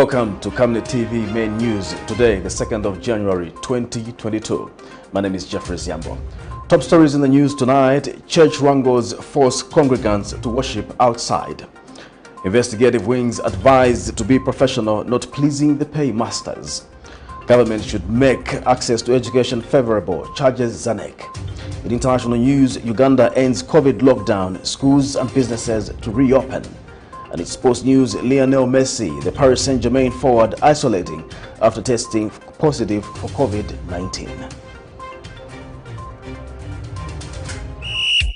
Welcome to Camnet TV Main News, today, the 2nd of January 2022. My name is Jeffrey Ziambo. Top stories in the news tonight: church wrangles force congregants to worship outside. Investigative wings advised to be professional, not pleasing the paymasters. Government should make access to education favorable, charges ZANEC. In international news, Uganda ends COVID lockdown, schools and businesses to reopen. And in sports news, LIONEL MESSI, the Paris Saint-Germain forward, isolating after testing positive for COVID-19.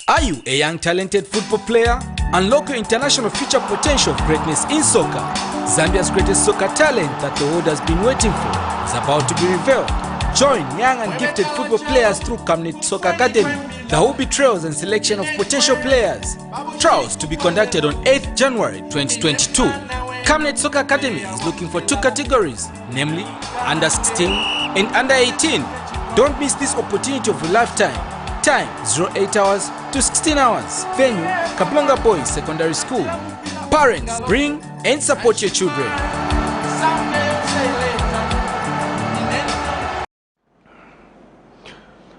Are you a young talented football player? Unlock your international future potential of greatness in soccer. Zambia's greatest soccer talent that the world has been waiting for is about to be revealed. Join young and gifted football players through Camnet Soccer Academy. There will be trials and selection of potential players. Trials to be conducted on 8th January 2022. Camnet Soccer Academy is looking for two categories, namely under 16 and under 18. Don't miss this opportunity of a lifetime. Time 08 hours to 16 hours. Venue Kaplonga Boys Secondary School. Parents, bring and support your children.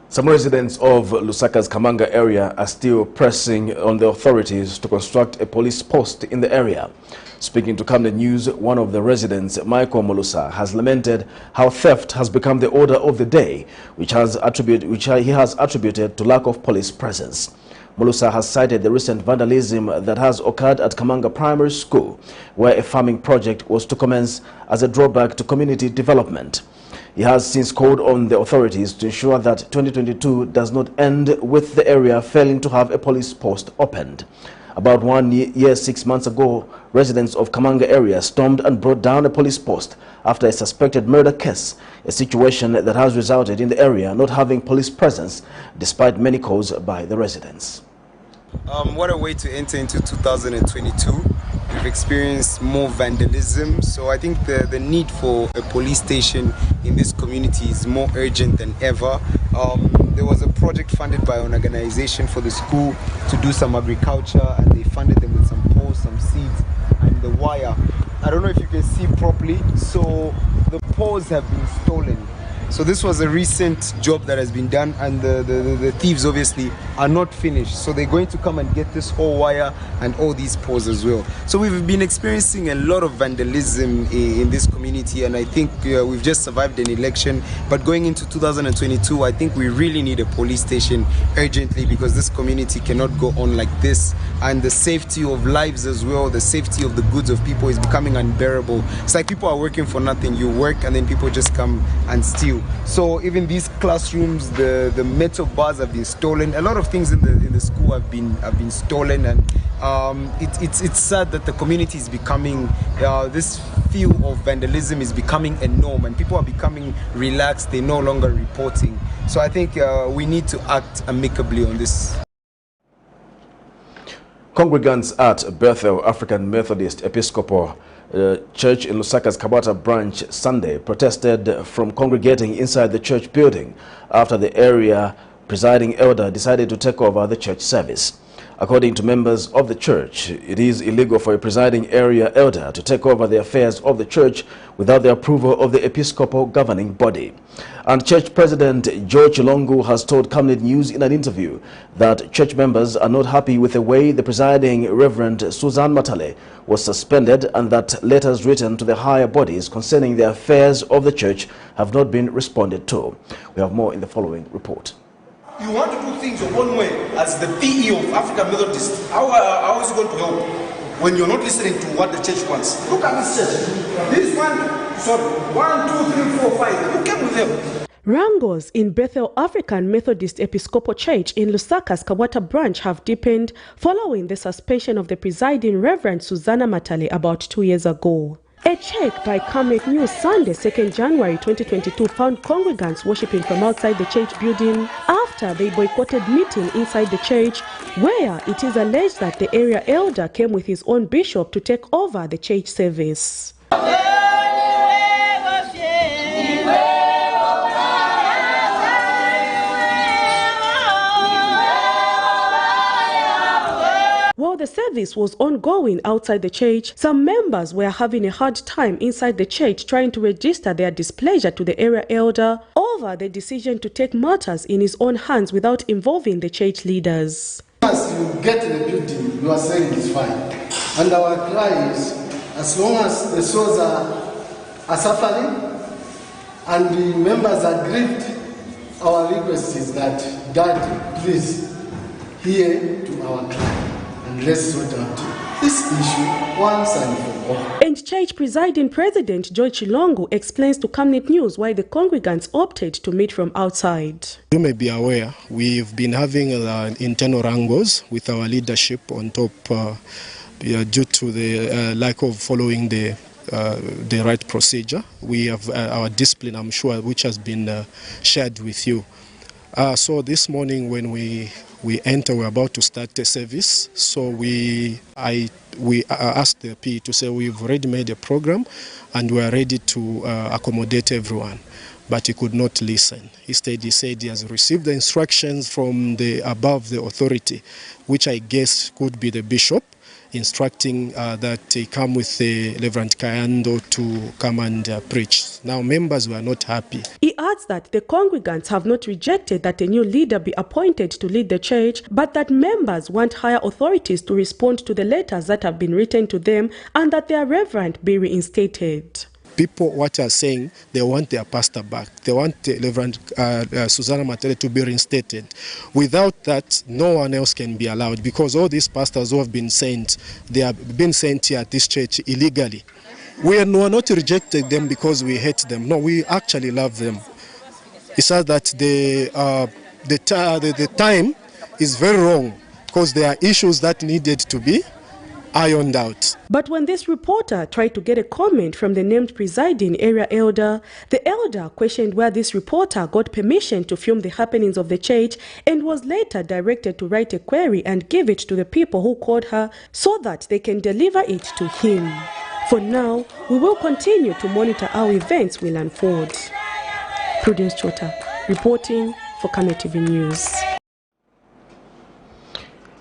Some residents of Lusaka's Kamanga area are still pressing on the authorities to construct a police post in the area. Speaking to Camnet News, one of the residents, Michael Molusa, has lamented how theft has become the order of the day, which he has attributed to lack of police presence. Molusa has cited the recent vandalism that has occurred at Kamanga Primary School, where a farming project was to commence as a drawback to community development. He has since called on the authorities to ensure that 2022 does not end with the area failing to have a police post opened. About 1 year, 6 months ago, residents of Kamanga area stormed and brought down a police post after a suspected murder case, a situation that has resulted in the area not having police presence despite many calls by the residents. What a way to enter into 2022. We've experienced more vandalism, so I think the need for a police station in this community is more urgent than ever. There was a project funded by an organization for the school to do some agriculture, and they funded them with some poles, some seeds, and the wire. I don't know if you can see properly, so the poles have been stolen. So this was a recent job that has been done, and the thieves obviously are not finished. So they're going to come and get this whole wire and all these poles as well. So we've been experiencing a lot of vandalism in this community, and I think we've just survived an election. But going into 2022, I think we really need a police station urgently, because this community cannot go on like this. And the safety of lives as well, the safety of the goods of people is becoming unbearable. It's like people are working for nothing. You work and then people just come and steal. So even these classrooms, the metal bars have been stolen. A lot of things in the school have been stolen, and it's sad that the community is becoming this feel of vandalism is becoming a norm, and people are becoming relaxed. They're no longer reporting. So I think we need to act amicably on this. Congregants at Bethel African Methodist Episcopal Church in Lusaka's Kabata branch Sunday protested from congregating inside the church building after the area presiding elder decided to take over the church service. According to members of the church, it is illegal for a presiding area elder to take over the affairs of the church without the approval of the episcopal governing body. And church president George Longu has told Camnet News in an interview that church members are not happy with the way the presiding Reverend Susan Matale was suspended, and that letters written to the higher bodies concerning the affairs of the church have not been responded to. We have more in the following report. You want to do things your own way as the PE of African Methodist. How is it going to help when you're not listening to what the church wants? Look at this church. This one, sorry, 1, 2, 3, 4, 5. You came with them. Wrangles in Bethel African Methodist Episcopal Church in Lusaka's Kabata branch have deepened following the suspension of the presiding Reverend Susanna Matale about 2 years ago. A check by Camnet News Sunday, 2nd January 2022 found congregants worshipping from outside the church building after they boycotted meeting inside the church, where it is alleged that the area elder came with his own bishop to take over the church service. While the service service was ongoing outside the church, some members were having a hard time inside the church trying to register their displeasure to the area elder over the decision to take matters in his own hands without involving the church leaders. As you get the building, you are saying it's fine. And our cry is, as long as the souls are suffering and the members are grieved, our request is that, Dad, please hear to our cry and let's sort out this issue once and for all. And church presiding President Joy Chilongo explains to Camnet News why the congregants opted to meet from outside. You may be aware, we've been having internal wrangles with our leadership on top due to the lack of following the right procedure. We have our discipline, I'm sure, which has been shared with you. So this morning when we enter, we're about to start a service. So we asked the P to say we've already made a program and we're ready to accommodate everyone. But he could not listen. Instead, he said he has received the instructions from above the authority, which I guess could be the bishop, instructing that he come with the Reverend Kayando to come and preach. Now, members were not happy. He adds that the congregants have not rejected that a new leader be appointed to lead the church, but that members want higher authorities to respond to the letters that have been written to them and that their reverend be reinstated. People what are saying, they want their pastor back. They want the Reverend Susanna Matele to be reinstated. Without that, no one else can be allowed, because all these pastors who have been sent, they have been sent here at this church illegally. We are not rejecting them because we hate them. No, we actually love them. It's just that the time is very wrong, because there are issues that needed to be ironed out. But when this reporter tried to get a comment from the named presiding area elder, the elder questioned where this reporter got permission to film the happenings of the church and was later directed to write a query and give it to the people who called her so that they can deliver it to him. For now, we will continue to monitor how events will unfold. Prudence Chota, reporting for Camnet TV News.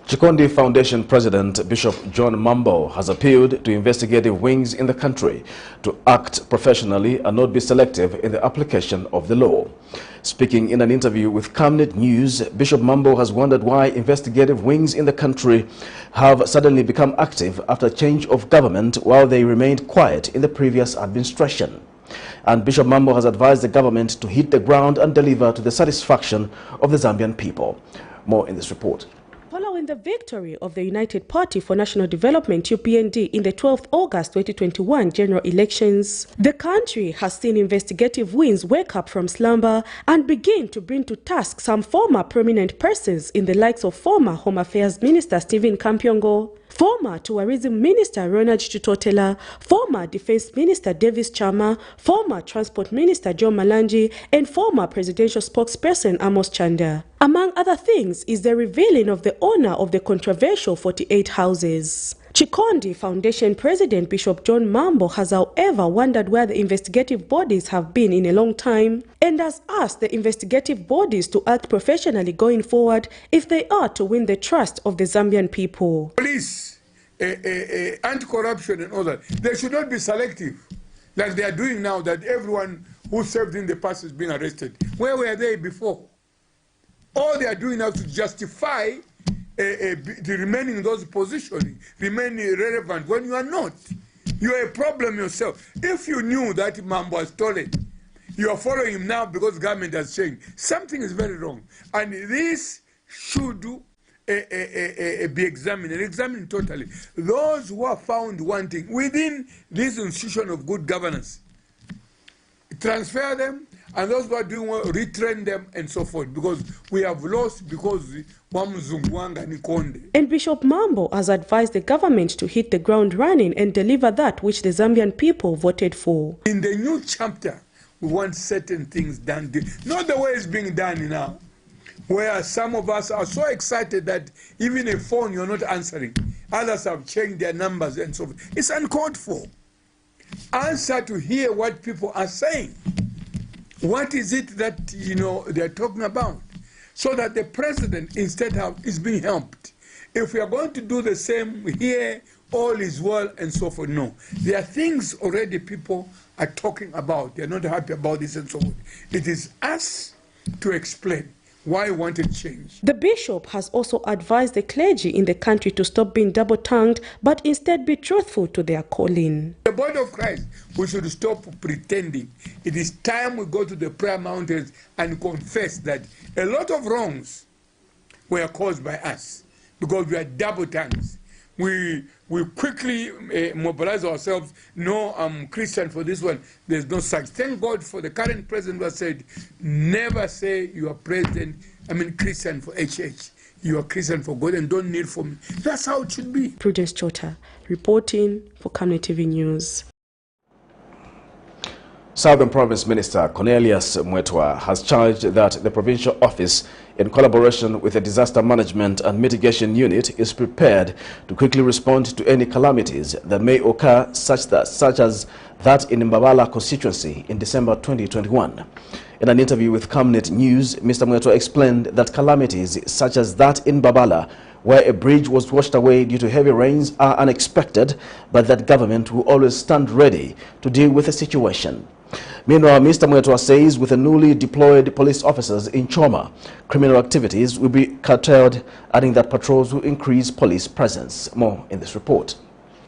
Chikondi Foundation President Bishop John Mambo has appealed to investigative wings in the country to act professionally and not be selective in the application of the law. Speaking in an interview with Camnet News, Bishop Mambo has wondered why investigative wings in the country have suddenly become active after change of government while they remained quiet in the previous administration. And Bishop Mambo has advised the government to hit the ground and deliver to the satisfaction of the Zambian people. More in this report. Following the victory of the United Party for National Development UPND in the 12th August 2021 general elections, the country has seen investigative wings wake up from slumber and begin to bring to task some former prominent persons in the likes of former Home Affairs Minister Stephen Kampyongo, former Tourism Minister Ronald Chitotela, former Defense Minister Davis Chama, former Transport Minister John Malanji, and former Presidential Spokesperson Amos Chanda. Among other things is the revealing of the owner of the controversial 48 houses. Chikondi Foundation President Bishop John Mambo has however wondered where the investigative bodies have been in a long time and has asked the investigative bodies to act professionally going forward if they are to win the trust of the Zambian people. Police, anti-corruption and all that, they should not be selective like they are doing now, that everyone who served in the past has been arrested. Where were they before? All they are doing now to justify the remaining in those positions, remaining relevant when you are not. You are a problem yourself. If you knew that Mambo was stolen, you are following him now because government has changed. Something is very wrong. And this should be examined totally. Those who are found wanting within this institution of good governance, transfer them, and those who are doing well, retrain them and so forth, because we have lost because and Bishop Mambo has advised the government to hit the ground running and deliver that which the Zambian people voted for. In the new chapter, we want certain things done, not the way it's being done now, where some of us are so excited that even a phone you're not answering. Others have changed their numbers and so forth. It's uncalled for. Answer to hear what people are saying. What is it that, they're talking about? So that the president instead is being helped. if we are going to do the same here, all is well and so forth. No. There are things already people are talking about. They're not happy about this and so forth. It is us to explain why we wanted change. The bishop has also advised the clergy in the country to stop being double-tongued, but instead be truthful to their calling. The body of Christ, we should stop pretending. It is time we go to the prayer mountains and confess that a lot of wrongs were caused by us because we are double-tongued. We quickly mobilize ourselves. No, I'm Christian for this one. There's no such. Thank God for the current president who has said, never say you are Christian for HH. You are Christian for God and don't kneel for me. That's how it should be. Prudence Chota, reporting for Camnet TV News. Southern Province Minister Cornelius Mwetwa has charged that the provincial office, in collaboration with the Disaster Management and Mitigation Unit, is prepared to quickly respond to any calamities that may occur, such as that in Mbabala constituency in December 2021. In an interview with Camnet News, Mr. Mwetwa explained that calamities such as that in Mbabala, where a bridge was washed away due to heavy rains, are unexpected, but that government will always stand ready to deal with the situation. Meanwhile, Mr. Mwetwa says with the newly deployed police officers in Choma, criminal activities will be curtailed, adding that patrols will increase police presence. More in this report.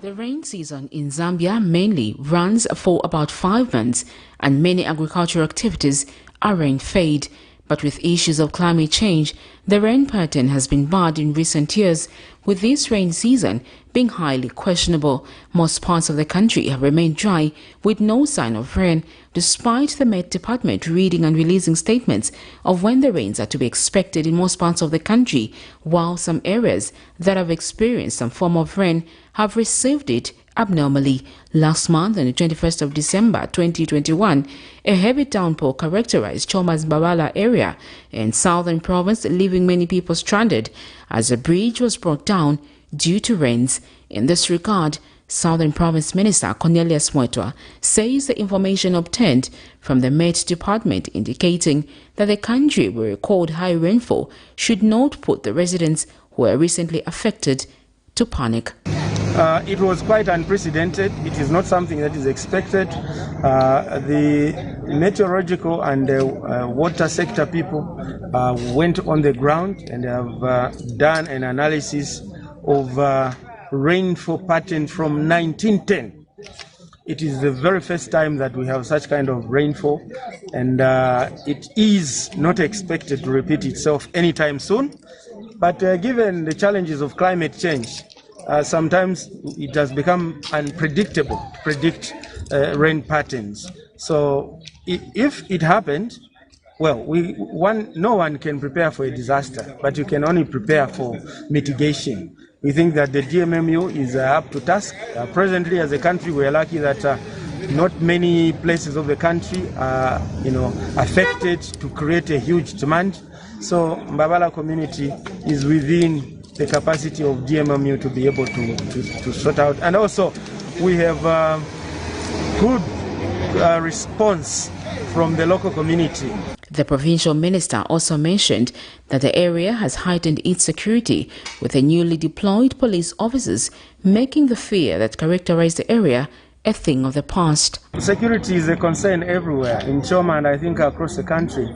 The rain season in Zambia mainly runs for about 5 months, and many agricultural activities are rain-fed. But with issues of climate change, the rain pattern has been bad in recent years, with this rain season being highly questionable. Most parts of the country have remained dry with no sign of rain, despite the Met Department reading and releasing statements of when the rains are to be expected in most parts of the country, while some areas that have experienced some form of rain have received it abnormally. Last month, on the 21st of December 2021, a heavy downpour characterized Choma's Mbabala area in southern province, leaving many people stranded as a bridge was brought down due to rains. In this regard, Southern Province Minister Cornelius Mwetwa says the information obtained from the Met Department indicating that the country will record high rainfall should not put the residents who were recently affected to panic. It was quite unprecedented. It is not something that is expected. The meteorological and water sector people went on the ground and have done an analysis of rainfall pattern from 1910. It is the very first time that we have such kind of rainfall, and it is not expected to repeat itself anytime soon. But given the challenges of climate change, sometimes it has become unpredictable to predict rain patterns. So if it happened, well, no one can prepare for a disaster, but you can only prepare for mitigation. We think that the DMMU is up to task. Presently, as a country, we are lucky that not many places of the country are, affected to create a huge demand. So Mbabala community is within the capacity of DMMU to be able to sort out. And also, we have good response from the local community. The provincial minister also mentioned that the area has heightened its security with the newly deployed police officers, making the fear that characterized the area a thing of the past. Security is a concern everywhere in Choma and I think across the country,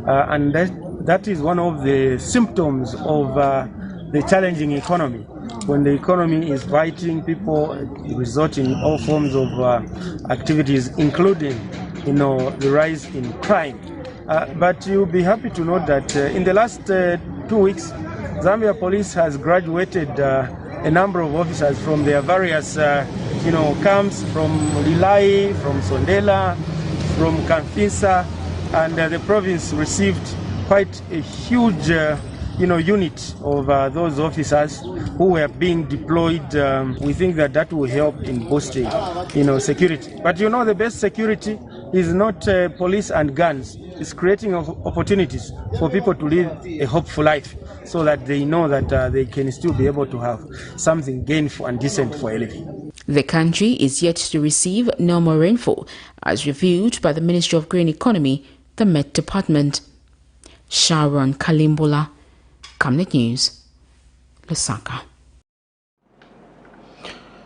and that is one of the symptoms of the challenging economy. When the economy is fighting, people resort in all forms of activities, including the rise in crime. But you'll be happy to know that in the last 2 weeks, Zambia Police has graduated a number of officers from their various camps, from Lilai, from Sondela, from Kamfisa, and the province received quite a huge unit of those officers who were being deployed. We think that will help in boosting security. But the best security is not police and guns. It's creating opportunities for people to live a hopeful life so that they know that they can still be able to have something gainful and decent for a living. The country is yet to receive normal rainfall, as reviewed by the Ministry of Green Economy, the Met Department. Sharon Kalimbola, Camnet News. Lusaka.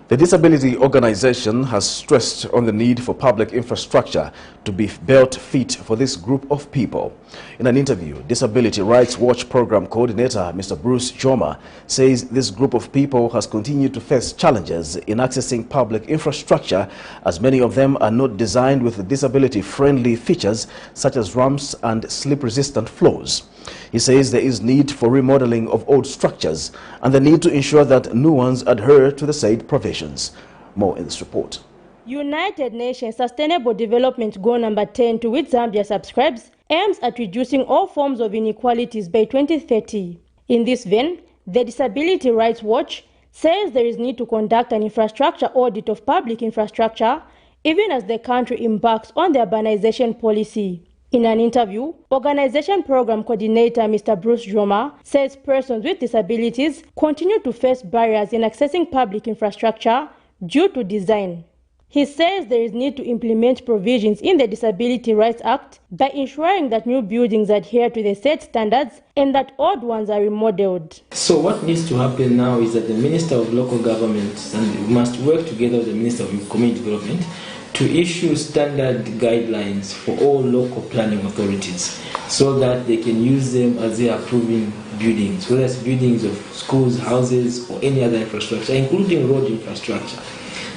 The Disability Organization has stressed on the need for public infrastructure to be built fit for this group of people. In an interview, Disability Rights Watch Program Coordinator Mr. Bruce Joma says this group of people has continued to face challenges in accessing public infrastructure, as many of them are not designed with disability-friendly features such as ramps and slip-resistant floors. He says there is need for remodeling of old structures and the need to ensure that new ones adhere to the said provisions. More in this report. United Nations Sustainable Development Goal number 10, to which Zambia subscribes, aims at reducing all forms of inequalities by 2030. In this vein, the Disability Rights Watch says there is need to conduct an infrastructure audit of public infrastructure, even as the country embarks on the urbanization policy. In an interview, Organization Program Coordinator Mr. Bruce Joma says persons with disabilities continue to face barriers in accessing public infrastructure due to design. He says there is need to implement provisions in the Disability Rights Act by ensuring that new buildings adhere to the set standards and that old ones are remodeled. So what needs to happen now is that the Minister of Local Government must work together with the Minister of Community Development to issue standard guidelines for all local planning authorities so that they can use them as they are approving buildings, whether it's buildings of schools, houses, or any other infrastructure, including road infrastructure.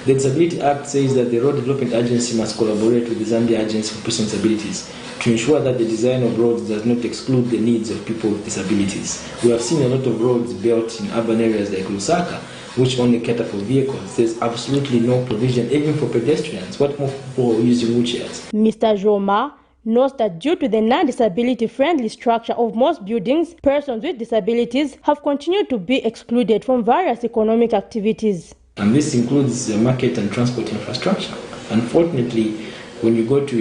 The Disability Act says that the Road Development Agency must collaborate with the Zambia Agency for Persons with Disabilities to ensure that the design of roads does not exclude the needs of people with disabilities. We have seen a lot of roads built in urban areas like Lusaka, which only cater for vehicles. There's absolutely no provision even for pedestrians. What more for using wheelchairs? Mr. Joma notes that due to the non-disability friendly structure of most buildings, persons with disabilities have continued to be excluded from various economic activities. And this includes the market and transport infrastructure. Unfortunately, when you go to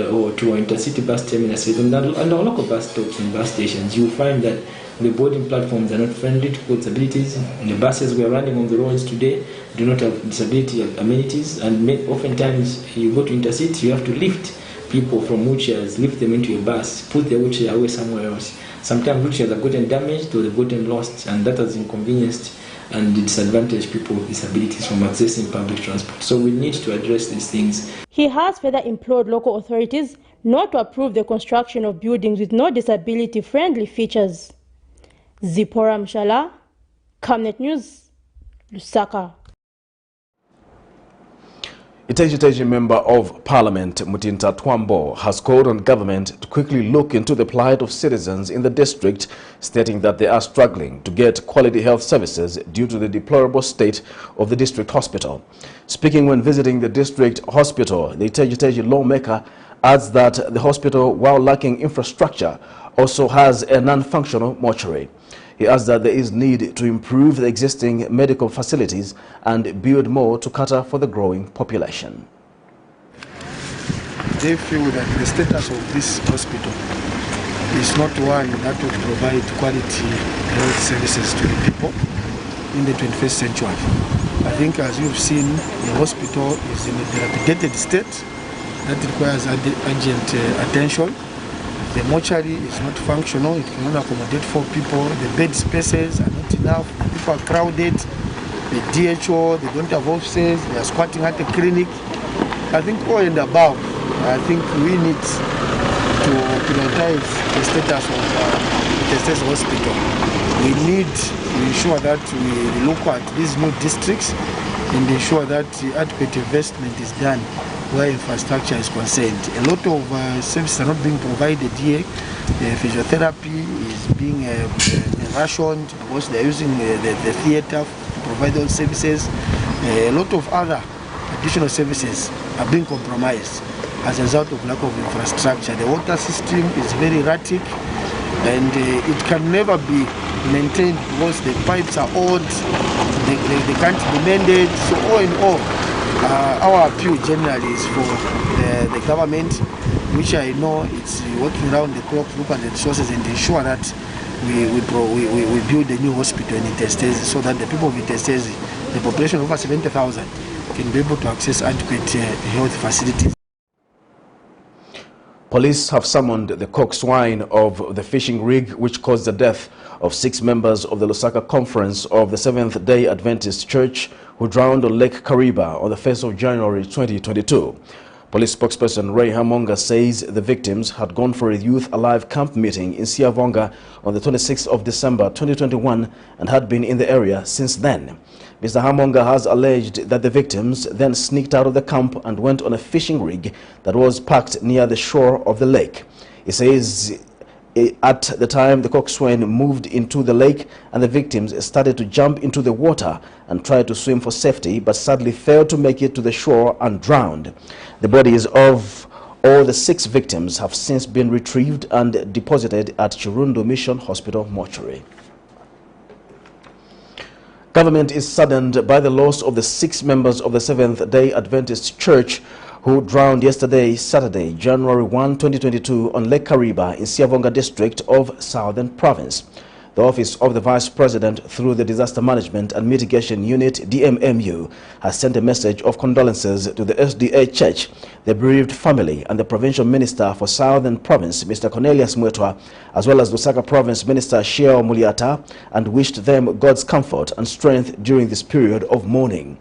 our intercity bus terminus and our local bus stops and bus stations, you find that the boarding platforms are not friendly to people with disabilities. The buses we are running on the roads today do not have disability amenities, and oftentimes you go to intercity, you have to lift people from wheelchairs, lift them into a bus, put their wheelchair away somewhere else. Sometimes wheelchairs have gotten damaged or they've gotten lost, and that has inconvenienced and disadvantaged people with disabilities from accessing public transport. So we need to address these things. He has further implored local authorities not to approve the construction of buildings with no disability-friendly features. Zipporah Mshala, Camnet News, Lusaka. Iteji Member of Parliament Mutinta Twambo has called on government to quickly look into the plight of citizens in the district, stating that they are struggling to get quality health services due to the deplorable state of the district hospital. Speaking when visiting the district hospital, the Iteji lawmaker adds that the hospital, while lacking infrastructure, also has a non-functional mortuary. He adds that there is need to improve the existing medical facilities and build more to cater for the growing population. They feel that the status of this hospital is not one that will provide quality health services to the people in the 21st century. I think, as you've seen, the hospital is in a dilapidated state that requires urgent attention. The mortuary is not functional, it cannot accommodate 4 people, the bed spaces are not enough, the people are crowded, the DHO, they don't have offices, they are squatting at the clinic. I think all and above, I think we need to prioritize the status of the hospital. We need to ensure that we look at these new districts and ensure that adequate investment is done where infrastructure is concerned. A lot of services are not being provided here. Physiotherapy is being rationed because they're using the theatre to provide those services. A lot of other additional services are being compromised as a result of lack of infrastructure. The water system is very erratic and it can never be maintained because the pipes are old, they can't be mended. So all in all, our appeal generally is for the government, which I know it's working around the clock, look at the resources and ensure that we build a new hospital in Intestesi so that the people of Intestesi, the population of over 70,000, can be able to access adequate health facilities. Police have summoned the coxswain of the fishing rig which caused the death of 6 members of the Lusaka Conference of the Seventh-day Adventist Church who drowned on Lake Kariba on the 1st of January 2022. Police spokesperson Ray Hamonga says the victims had gone for a Youth Alive camp meeting in Siavonga on the 26th of December 2021 and had been in the area since then. Mr. Hamonga has alleged that the victims then sneaked out of the camp and went on a fishing rig that was parked near the shore of the lake. He says at the time the coxswain moved into the lake and the victims started to jump into the water and tried to swim for safety, but sadly failed to make it to the shore and drowned. The bodies of all the 6 victims have since been retrieved and deposited at Chirundu Mission Hospital mortuary. Government is saddened by the loss of the 6 members of the Seventh-day Adventist Church who drowned yesterday, Saturday, January 1, 2022, on Lake Kariba in Siavonga district of Southern Province. The Office of the Vice President, through the Disaster Management and Mitigation Unit, DMMU, has sent a message of condolences to the SDA Church, the bereaved family, and the Provincial Minister for Southern Province, Mr. Cornelius Mwetwa, as well as Lusaka Province Minister Sheo Muliata, and wished them God's comfort and strength during this period of mourning.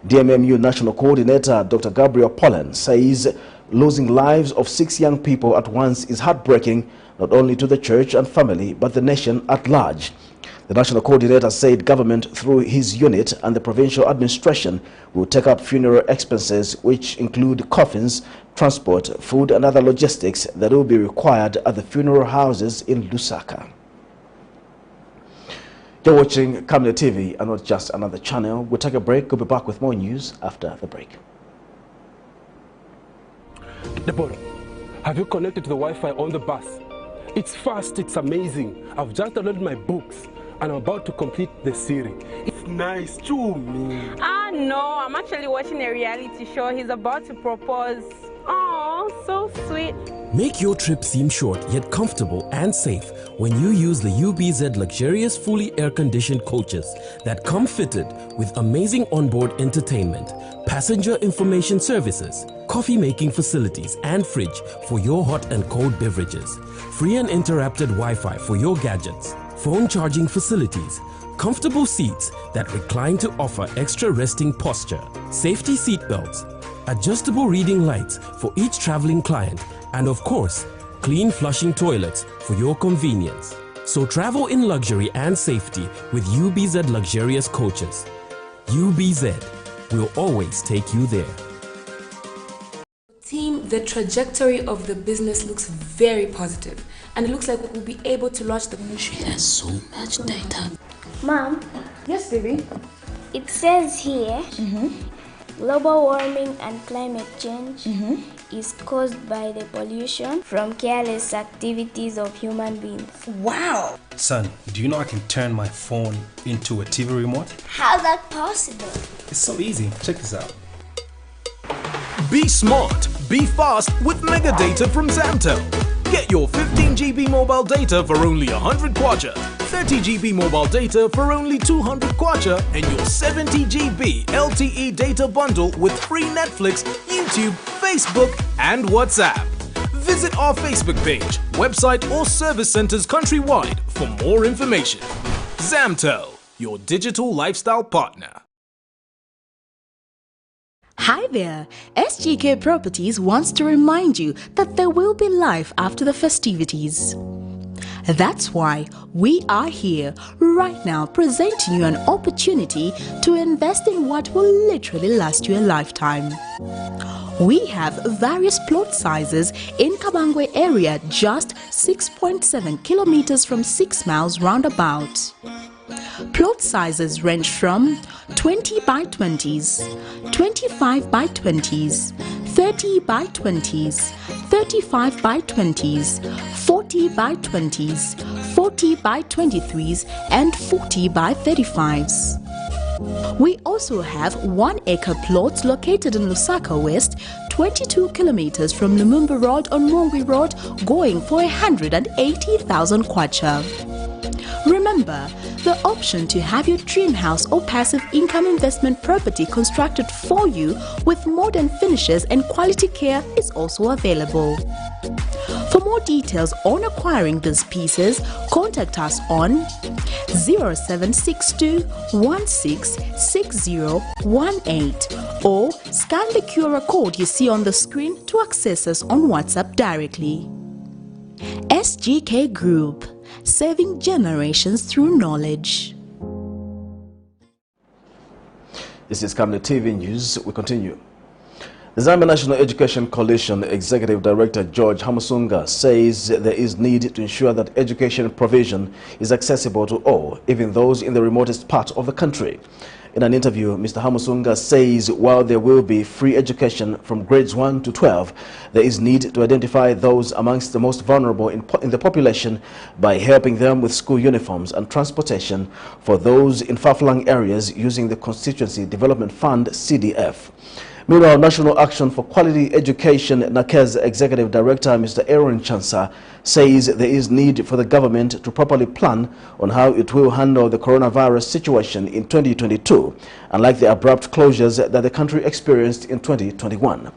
DMMU National Coordinator Dr. Gabriel Pollen says losing lives of 6 young people at once is heartbreaking, not only to the church and family, but the nation at large. The National Coordinator said government, through his unit and the provincial administration, will take up funeral expenses, which include coffins, transport, food and other logistics that will be required at the funeral houses in Lusaka. You're watching Camnet TV and not just another channel. We'll take a break. We'll be back with more news after the break. Deborah, have you connected to the Wi-Fi on the bus? It's fast, it's amazing. I've just downloaded my books and I'm about to complete the series. It's nice, too, me. No, I'm actually watching a reality show. He's about to propose. Oh, so sweet. Make your trip seem short yet comfortable and safe when you use the UBZ luxurious fully air-conditioned coaches that come fitted with amazing onboard entertainment, passenger information services, coffee-making facilities and fridge for your hot and cold beverages, free and interrupted Wi-Fi for your gadgets, phone charging facilities, comfortable seats that recline to offer extra resting posture, safety seat belts, adjustable reading lights for each traveling client, and of course, clean flushing toilets for your convenience. So travel in luxury and safety with UBZ luxurious coaches. UBZ will always take you there. Team, the trajectory of the business looks very positive, and it looks like we'll be able to launch the... She has so much data. Mom? Yes, baby? It says here, global warming and climate change is caused by the pollution from careless activities of human beings. Wow! Son, do you know I can turn my phone into a TV remote? How's that possible? It's so easy. Check this out. Be smart, be fast with mega data from Zamtel. Get your 15 GB mobile data for only 100 kwacha, 30 GB mobile data for only 200 kwacha, and your 70 GB LTE data bundle with free Netflix, YouTube, Facebook, and WhatsApp. Visit our Facebook page, website, or service centers countrywide for more information. Zamtel, your digital lifestyle partner. Hi there! SGK Properties wants to remind you that there will be life after the festivities. That's why we are here right now presenting you an opportunity to invest in what will literally last you a lifetime. We have various plot sizes in Kabangwe area, just 6.7 kilometers from 6 miles roundabout. Plot sizes range from 20 by 20s, 25 by 20s, 30 by 20s, 35 by 20s, 40 by 20s, 40 by 23s, and 40 by 35s. We also have 1 acre plots located in Lusaka West, 22 kilometers from Lumumba Road on Mungwi Road, going for 180,000 kwacha. Remember, the The option to have your dream house or passive income investment property constructed for you with modern finishes and quality care is also available. For more details on acquiring these pieces, contact us on 0762 166018 or scan the QR code you see on the screen to access us on WhatsApp directly. SGK Group, serving generations through knowledge. This is Camnet TV News. We continue. The Zambia National Education Coalition Executive Director George Hamusunga says there is need to ensure that education provision is accessible to all, even those in the remotest part of the country. In an interview, Mr. Hamusunga says while there will be free education from grades 1 to 12, there is need to identify those amongst the most vulnerable in the population by helping them with school uniforms and transportation for those in far-flung areas using the Constituency Development Fund (CDF). Meanwhile, National Action for Quality Education NACE's Executive Director, Mr. Aaron Chansa, says there is need for the government to properly plan on how it will handle the coronavirus situation in 2022, unlike the abrupt closures that the country experienced in 2021.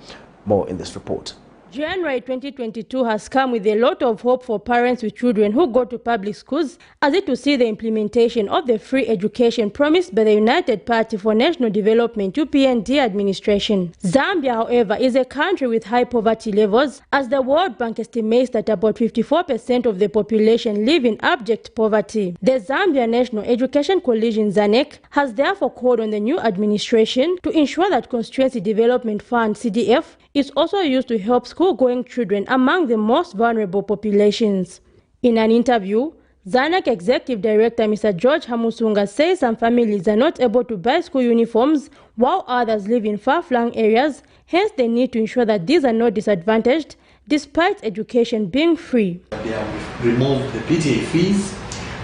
More in this report. January 2022 has come with a lot of hope for parents with children who go to public schools, as it will see the implementation of the free education promised by the United Party for National Development (UPND) administration. Zambia, however, is a country with high poverty levels, as the World Bank estimates that about 54% of the population live in abject poverty. The Zambia National Education Coalition (ZANEC) has therefore called on the new administration to ensure that Constituency Development Fund (CDF) is also used to help school-going children among the most vulnerable populations. In an interview, ZANEC Executive Director Mr. George Hamusunga says some families are not able to buy school uniforms while others live in far-flung areas, hence they need to ensure that these are not disadvantaged despite education being free. They have removed the PTA fees,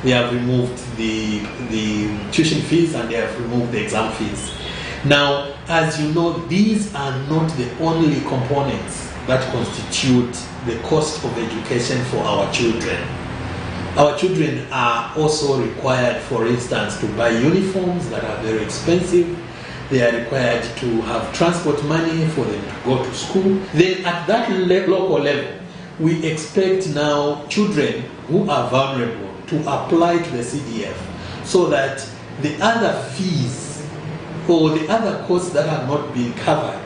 they have removed the tuition fees, and they have removed the exam fees. Now, as you know, these are not the only components that constitute the cost of education for our children. Our children are also required, for instance, to buy uniforms that are very expensive. They are required to have transport money for them to go to school. Then at that local level, we expect now children who are vulnerable to apply to the CDF so that the other fees or the other costs that have not been covered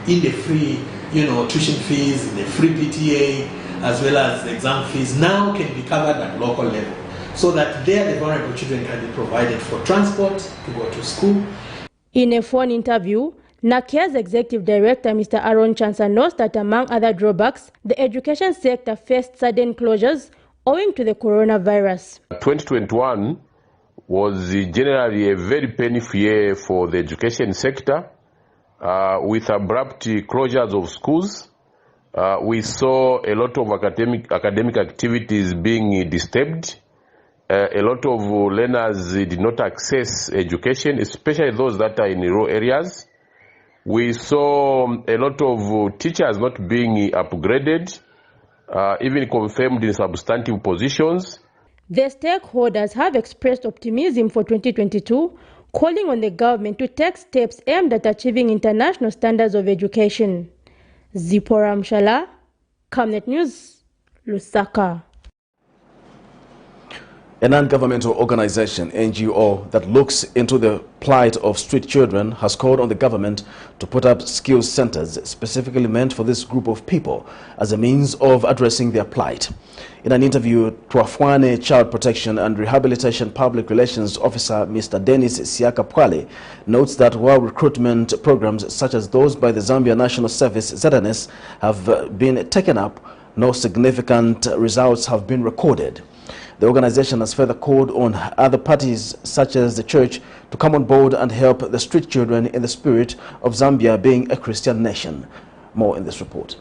in the free, tuition fees, in the free PTA, as well as the exam fees, now can be covered at local level, so that there the vulnerable children can be provided for transport to go to school. In a phone interview, NACE's Executive Director Mr. Aaron Chansa notes that among other drawbacks, the education sector faced sudden closures owing to the coronavirus. 2021 was generally a very painful year for the education sector, with abrupt closures of schools. We saw a lot of academic activities being disturbed. A lot of learners did not access education, especially those that are in rural areas. We saw a lot of teachers not being upgraded, even confirmed in substantive positions. The stakeholders have expressed optimism for 2022, calling on the government to take steps aimed at achieving international standards of education. Zipporah Mshala, Camnet News, Lusaka. A non-governmental organization, NGO, that looks into the plight of street children has called on the government to put up skills centers specifically meant for this group of people as a means of addressing their plight. In an interview, Tuafwane Child Protection and Rehabilitation Public Relations Officer Mr. Dennis Siaka Pwale notes that while recruitment programs such as those by the Zambia National Service (ZANEC) have been taken up, no significant results have been recorded. The organization has further called on other parties, such as the church, to come on board and help the street children in the spirit of Zambia being a Christian nation. More in this report.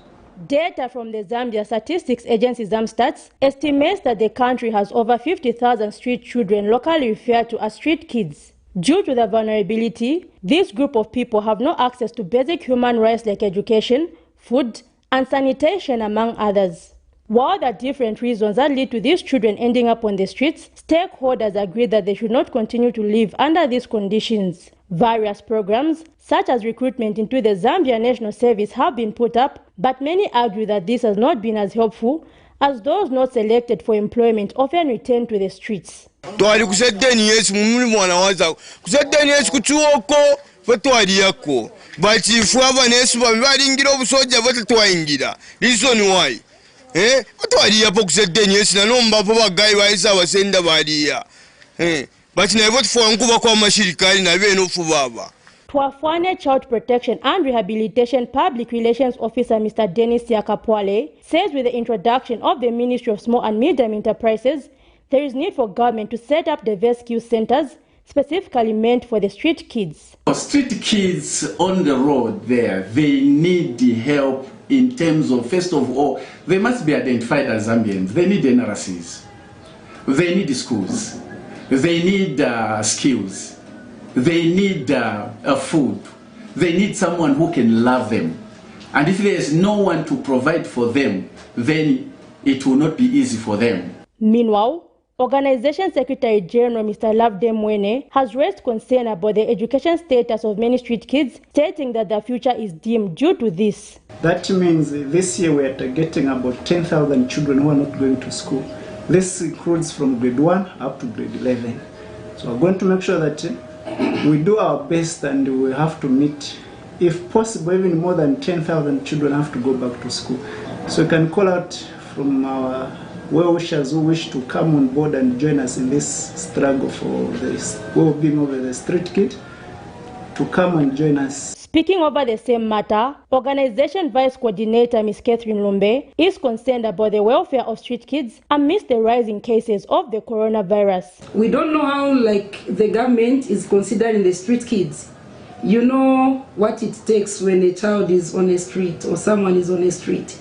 Data from the Zambia Statistics Agency ZAMSTATS estimates that the country has over 50,000 street children locally referred to as street kids. Due to their vulnerability, this group of people have no access to basic human rights like education, food, and sanitation, among others. While there are different reasons that lead to these children ending up on the streets, stakeholders agree that they should not continue to live under these conditions. Various programs, such as recruitment into the Zambia National Service, have been put up, but many argue that this has not been as helpful as those not selected for employment often return to the streets. Twali kusedeni Yesu mumuli mwana waza kusedeni Yesu kuchuoko fatwali yako bachifu abanesu balingira obusoja batatwayingira reason why batwali yapo kusedeni Yesu nanomba po bagayi bayisa basenda baliya bati nabo tufuankuba kwa mashirikali na beno fubaba. Twafwane Child Protection and Rehabilitation Public Relations Officer Mr. Dennis Yakapwale says with the introduction of the Ministry of Small and Medium Enterprises, there is need for government to set up diverse skill centers specifically meant for the street kids. Street kids on the road there, they need the help in terms of, first of all, they must be identified as Zambians. They need NRCs. They need schools. They need skills. They need food. They need someone who can love them. And if there is no one to provide for them, then it will not be easy for them. Meanwhile, Organization Secretary General Mr. Lovedem Mwene has raised concern about the education status of many street kids, stating that their future is dim due to this. That means this year we are targeting about 10,000 children who are not going to school. This includes from grade 1 up to grade 11. So we're going to make sure that we do our best, and we have to meet, if possible, even more than 10,000 children have to go back to school. So we can call out from our well-wishers who wish to come on board and join us in this struggle for the well-being of the street kid to come and join us. Speaking over the same matter, Organization Vice Coordinator Ms. Catherine Lumbe is concerned about the welfare of street kids amidst the rising cases of the coronavirus. We don't know how the government is considering the street kids. You know what it takes when a child is on a street or someone is on a street.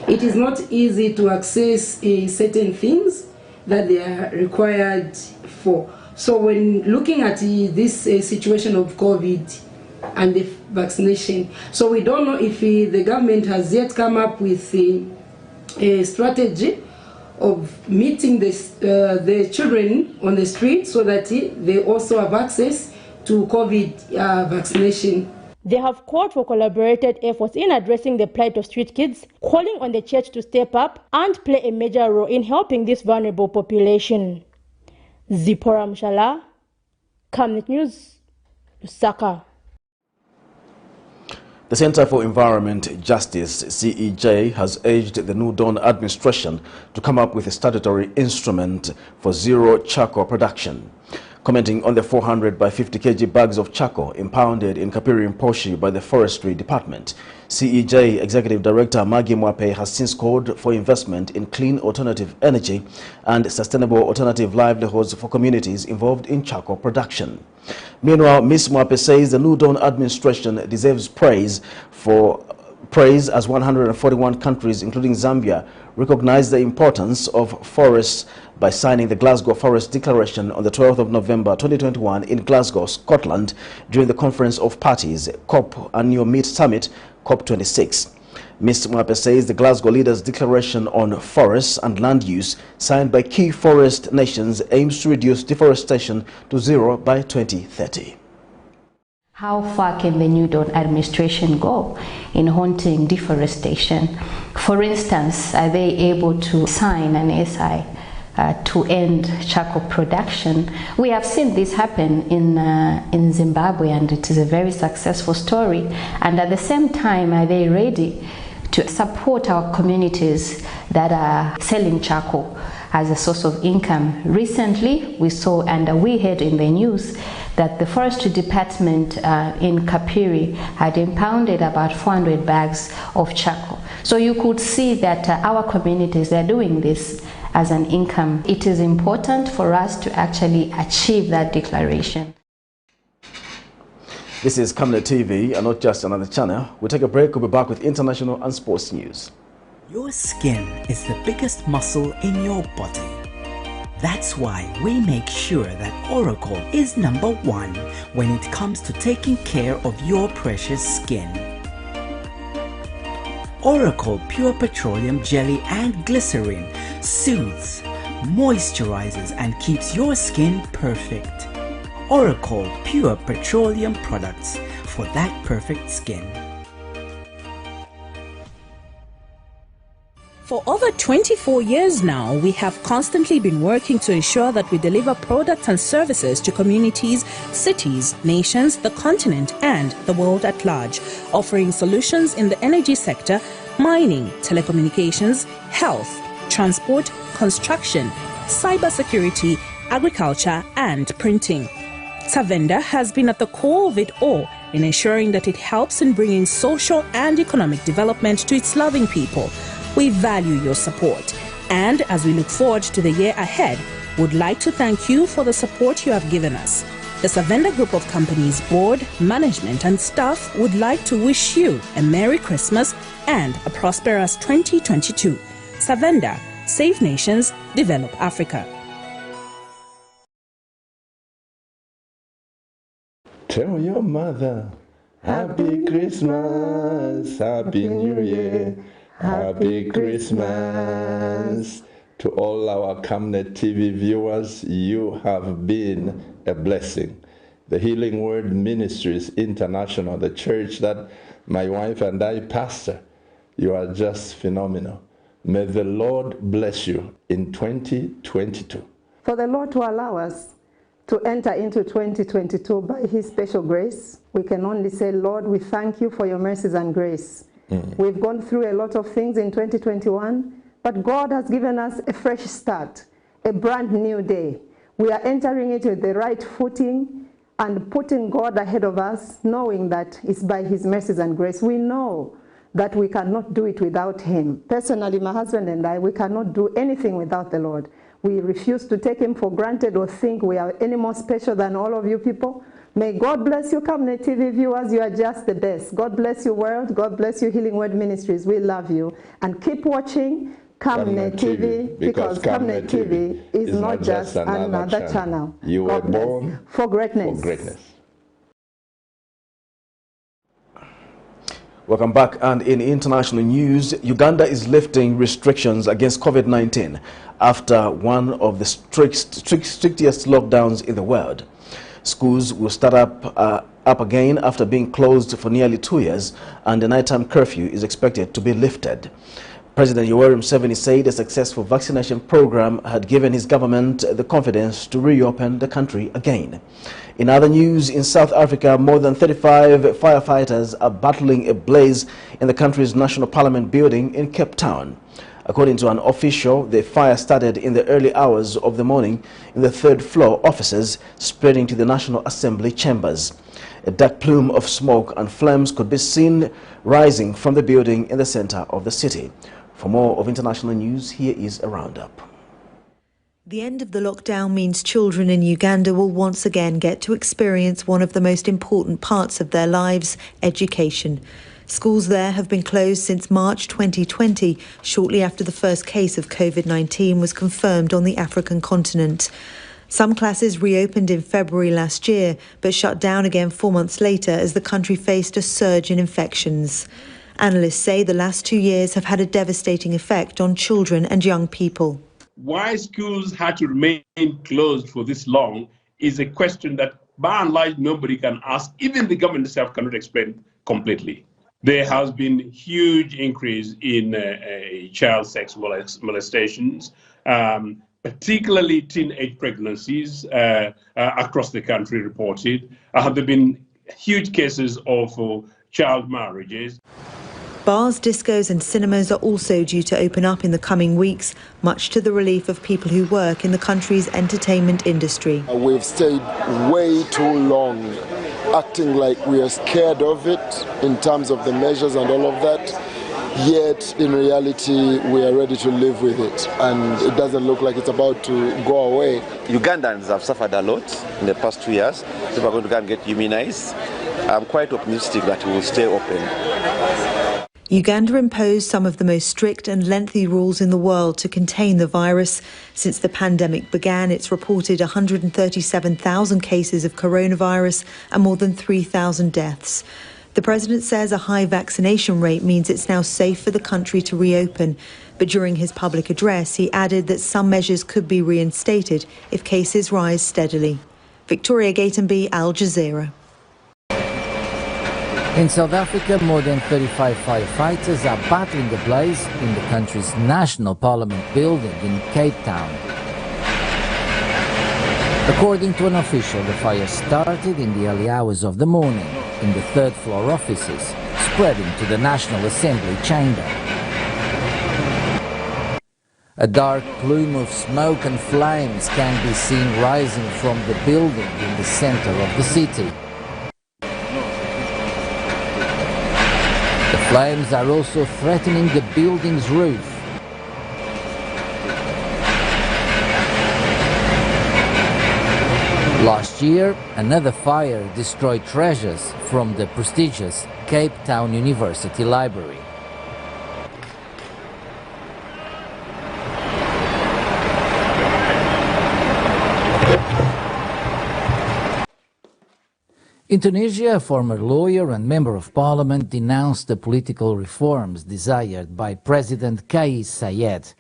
It is not easy to access certain things that they are required for. So when looking at this situation of COVID and the vaccination, so we don't know if the government has yet come up with a strategy of meeting the children on the street so that they also have access to COVID vaccination. They have called for collaborated efforts in addressing the plight of street kids, calling on the church to step up and play a major role in helping this vulnerable population. Zipporah Mshala, Camnet News, Lusaka. The Center for Environment Justice, CEJ, has urged the New Dawn administration to come up with a statutory instrument for zero charcoal production. Commenting on the 400 by 50 kg bags of charcoal impounded in Kapiri Mposhi by the Forestry Department, CEJ Executive Director Maggie Mwape has since called for investment in clean alternative energy and sustainable alternative livelihoods for communities involved in charcoal production. Meanwhile, Ms. Mwape says the New Dawn administration deserves praise as 141 countries, including Zambia, recognize the importance of forests by signing the Glasgow Forest Declaration on the 12th of November 2021 in Glasgow, Scotland, during the Conference of Parties, COP Annual Meet Summit, COP26. Ms. Mwape says the Glasgow Leaders' Declaration on Forests and Land Use, signed by key forest nations, aims to reduce deforestation to zero by 2030. How far can the New Dawn administration go in halting deforestation? For instance, are they able to sign an SI to end charcoal production? We have seen this happen in Zimbabwe, and it is a very successful story. And at the same time, are they ready to support our communities that are selling charcoal as a source of income? Recently, we saw and we heard in the news that the Forestry Department in Kapiri had impounded about 400 bags of charcoal. So you could see that our communities are doing this as an income. It is important for us to actually achieve that declaration. This is Camnet TV and not just another channel. We'll take a break. We'll be back with international and sports news. Your skin is the biggest muscle in your body. That's why we make sure that Oracle is #1 when it comes to taking care of your precious skin. Oracle Pure Petroleum Jelly and Glycerin soothes, moisturizes and keeps your skin perfect. Oracle Pure Petroleum products for that perfect skin. For over 24 years now, we have constantly been working to ensure that we deliver products and services to communities, cities, nations, the continent, and the world at large, offering solutions in the energy sector, mining, telecommunications, health, transport, construction, cybersecurity, agriculture, and printing. Savenda has been at the core of it all in ensuring that it helps in bringing social and economic development to its loving people. We value your support, and as we look forward to the year ahead, would like to thank you for the support you have given us. The Savenda Group of Companies board, management and staff would like to wish you a Merry Christmas and a prosperous 2022. Savenda, Save Nations, Develop Africa. Tell your mother, Happy Christmas, Happy New Year. Happy Christmas. To all our Camnet TV viewers, you have been a blessing. The Healing Word Ministries International, the church that my wife and I pastor, you are just phenomenal. May the Lord bless you in 2022. For the Lord to allow us to enter into 2022 by His special grace, we can only say, Lord, we thank you for your mercies and grace. We've gone through a lot of things in 2021, but God has given us a fresh start, a brand new day. We are entering it with the right footing and putting God ahead of us, knowing that it's by His mercies and grace. We know that we cannot do it without Him. Personally, my husband and I, we cannot do anything without the Lord. We refuse to take Him for granted or think we are any more special than all of you people. May God bless you, Camnet TV viewers. You are just the best. God bless you, world. God bless you, Healing Word Ministries. We love you. And keep watching Camnet TV, because Camnet TV is not just another channel. You were born for greatness. For greatness. Welcome back. And in international news, Uganda is lifting restrictions against COVID-19 after one of the strictest lockdowns in the world. Schools will start up again after being closed for nearly 2 years, and the nighttime curfew is expected to be lifted. President Yoweri Museveni said a successful vaccination program had given his government the confidence to reopen the country again. In other news, in South Africa, more than 35 firefighters are battling a blaze in the country's National Parliament building in Cape Town. According to an official, the fire started in the early hours of the morning in the third-floor offices, spreading to the National Assembly chambers. A dark plume of smoke and flames could be seen rising from the building in the center of the city. For more of international news, here is a roundup. The end of the lockdown means children in Uganda will once again get to experience one of the most important parts of their lives, education. Schools there have been closed since March 2020, shortly after the first case of COVID-19 was confirmed on the African continent. Some classes reopened in February last year, but shut down again 4 months later as the country faced a surge in infections. Analysts say the last 2 years have had a devastating effect on children and young people. Why schools had to remain closed for this long is a question that, by and large, nobody can ask. Even the government itself cannot explain completely. There has been huge increase in child sex molestations, particularly teenage pregnancies across the country reported. There have been huge cases of child marriages. Bars, discos and cinemas are also due to open up in the coming weeks, much to the relief of people who work in the country's entertainment industry. We've stayed way too long, acting like we are scared of it in terms of the measures and all of that. Yet, in reality, we are ready to live with it, and it doesn't look like it's about to go away. Ugandans have suffered a lot in the past 2 years. So we're going to go and get immunized. I'm quite optimistic that we will stay open. Uganda imposed some of the most strict and lengthy rules in the world to contain the virus. Since the pandemic began, it's reported 137,000 cases of coronavirus and more than 3,000 deaths. The The president says a high vaccination rate means it's now safe for the country to reopen. But during his public address, he added that some measures could be reinstated if cases rise steadily. Victoria Gatenby, Al Jazeera. In South Africa, more than 35 firefighters are battling a blaze in the country's National Parliament building in Cape Town. According to an official, the fire started in the early hours of the morning in the third-floor offices, spreading to the National Assembly chamber. A dark plume of smoke and flames can be seen rising from the building in the center of the city. The flames are also threatening the building's roof. Last year, another fire destroyed treasures from the prestigious Cape Town University Library. In Tunisia, a former lawyer and member of parliament denounced the political reforms desired by President Kais Saied.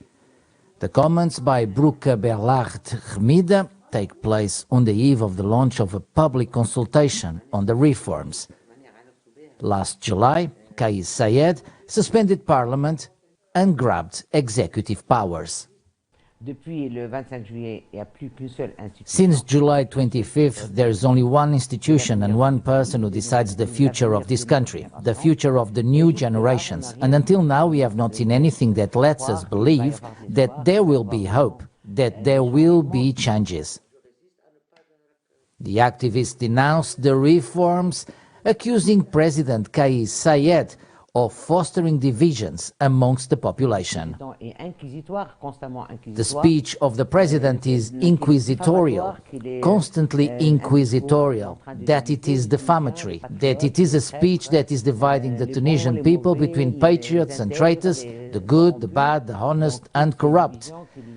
The comments by Brouka Berlard Ghmida take place on the eve of the launch of a public consultation on the reforms. Last July, Kais Saied suspended parliament and grabbed executive powers. Since July 25th, there is only one institution and one person who decides the future of this country, the future of the new generations. And until now, we have not seen anything that lets us believe that there will be hope, that there will be changes. The activists denounced the reforms, accusing President Kais Saied of fostering divisions amongst the population. The speech of the president is inquisitorial, constantly inquisitorial, that it is defamatory, that it is a speech that is dividing the Tunisian people between patriots and traitors, the good, the bad, the honest and corrupt.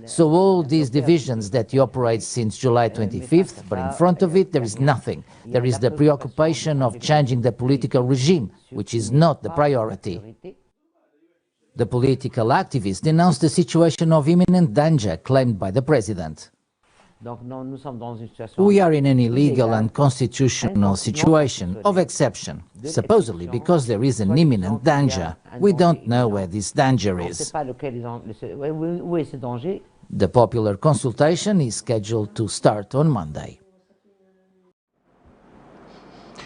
So all these divisions that he operates since July 25th, but in front of it there is nothing. There is the preoccupation of changing the political regime, which is not the priority. The political activists denounced the situation of imminent danger claimed by the president. We are in an illegal and unconstitutional situation of exception, supposedly because there is an imminent danger. We don't know where this danger is. The popular consultation is scheduled to start on Monday.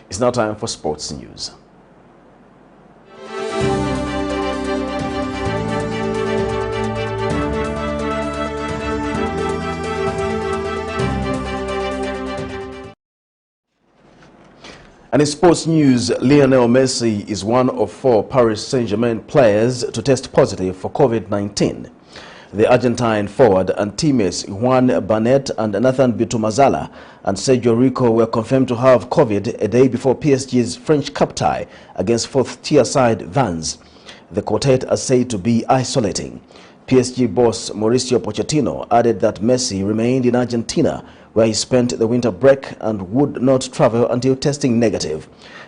It's now time for sports news. And in sports news, Lionel Messi is one of 4 Paris Saint-Germain players to test positive for COVID-19. The Argentine forward and teammates Juan Barnet and Nathan Bitumazala and Sergio Rico were confirmed to have COVID a day before PSG's French Cup tie against 4th-tier side Vannes. The quartet are said to be isolating. PSG boss Mauricio Pochettino added that Messi remained in Argentina, where he spent the winter break and would not travel until testing negative.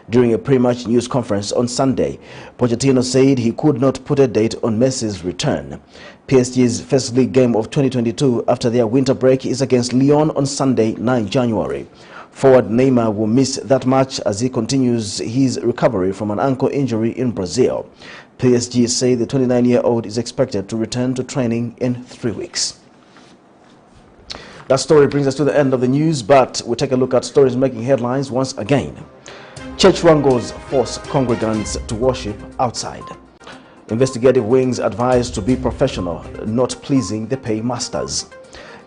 During a pre-match news conference on Sunday, Pochettino said he could not put a date on Messi's return. PSG's first league game of 2022 after their winter break is against Lyon on Sunday, 9 January. Forward Neymar will miss that match as he continues his recovery from an ankle injury in Brazil. PSG say the 29-year-old is expected to return to training in 3 weeks. That story brings us to the end of the news, but we'll take a look at stories making headlines once again. Church wrangles force congregants to worship outside. Investigative wings advised to be professional, not pleasing the paymasters.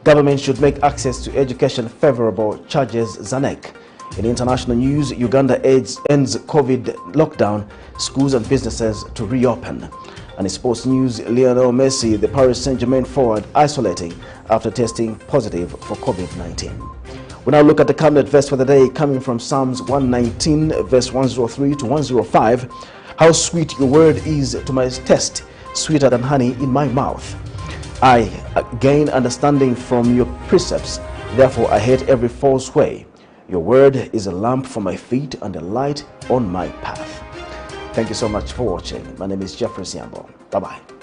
Government should make access to education favorable, charges ZANEC. In international news, Uganda ends COVID lockdown, schools and businesses to reopen. And in sports news, Lionel Messi, the Paris Saint-Germain forward, isolating after testing positive for COVID-19. We now look at the Camnet verse for the day, coming from Psalms 119, verse 103 to 105. How sweet your word is to my taste, sweeter than honey in my mouth. I gain understanding from your precepts, therefore I hate every false way. Your word is a lamp for my feet and a light on my path. Thank you so much for watching. My name is Jeffrey Siambo. Bye-bye.